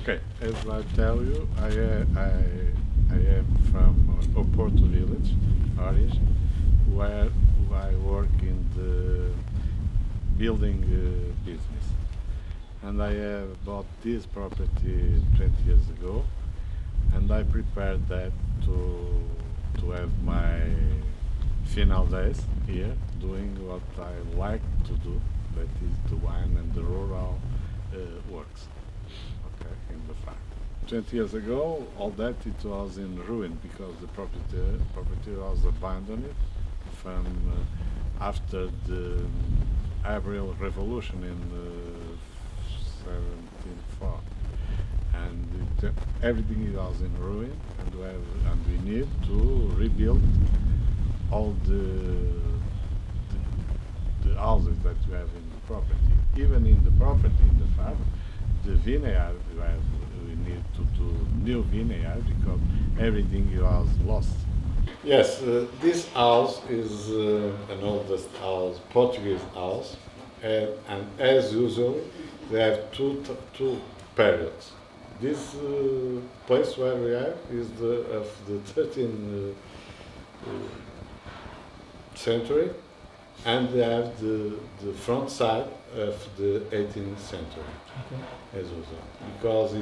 Okay, as I tell you, I am from Oporto village, origin, where I work in the building business. And I have bought this property 20 years ago, and I prepared that to have my final days here, doing what I like to do, that is the wine and the rural works, okay, in the farm. 20 years ago, all that it was in ruin because the property was abandoned from after the April Revolution in 1704, and everything was in ruin, and we need to rebuild all the houses that we have in the property. Even in the property, in the farm, the vineyard, we need to do new vineyard because everything was lost. Yes, this house is an oldest house, Portuguese house, and as usual, we have two periods. This place where we are is of the 13th century, and they have the front side of the 18th century, okay, as usual. Because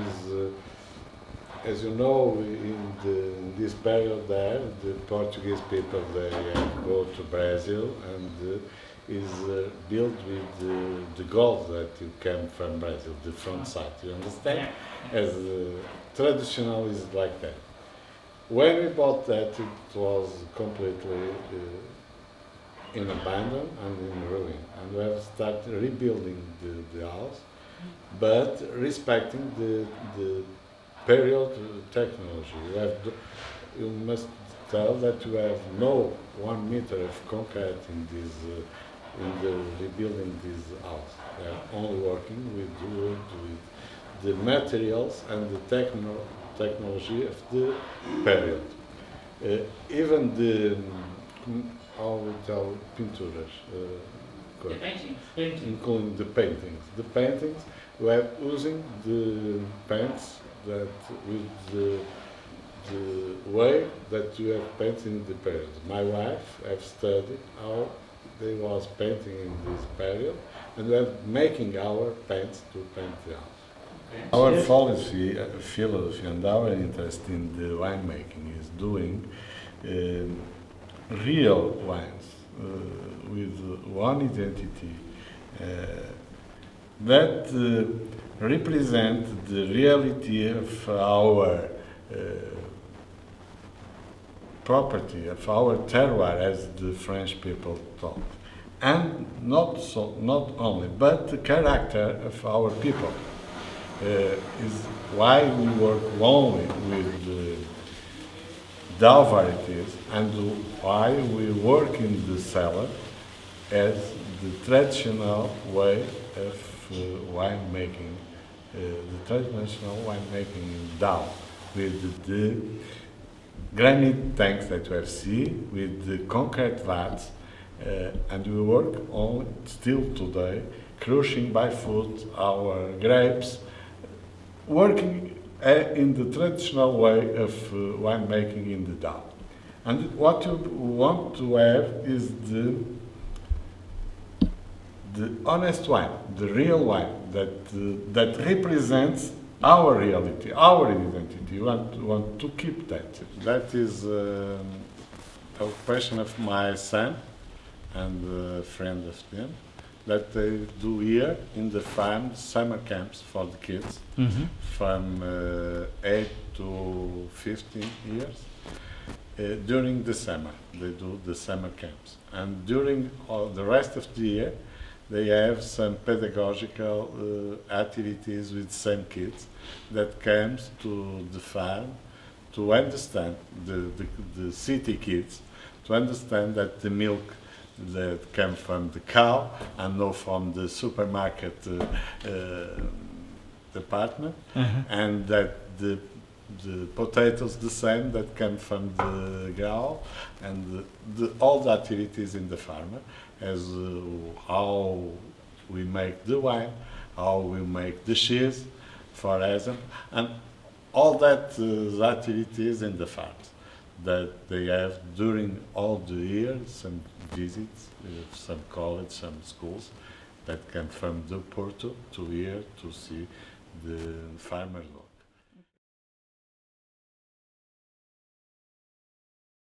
as you know, in this period there, the Portuguese people, they go to Brazil and is built with the gold that you came from Brazil, the front side, you understand? As traditional is like that. When we bought that, it was completely in abandon and in ruin, and we have started rebuilding the house, but respecting the period technology. You must tell that you have no 1 meter of concrete in this in the rebuilding this house. They are only working with wood, with the materials and the technology of the period. Even the how we tell pinturas, the paintings. including the paintings. The paintings we are using the paints that with the way that you have painted in the period. My wife have studied how they was painting in this period, and we are making our paints to paint the house. Okay. Our philosophy and our interest in the winemaking is doing real wines with one identity that represent the reality of our property, of our terroir, as the French people talk, and not only, but the character of our people. Is why we work only with DAO varieties, and why we work in the cellar as the traditional way of winemaking, the traditional winemaking in DAO, with the granite tanks that you have seen, with the concrete vats, and we work on still today, crushing by foot our grapes, working in the traditional way of winemaking in the DAO. And what you want to have is the honest wine, the real wine that represents our reality, our identity. You want to keep that. That is a passion of my son and a friend of them, that they do here in the farm summer camps for the kids, from 8 to 15 years. During the summer, they do the summer camps. And during the rest of the year, they have some pedagogical activities with same kids that comes to the farm to understand, the city kids, to understand that the milk that come from the cow and not from the supermarket department, and that the potatoes the same that come from the cow, and all the activities in the farmer, as how we make the wine, how we make the cheese, for example, and all that activities in the farms that they have during all the year, some visits, some college, some schools that come from the Porto to here to see the farmers.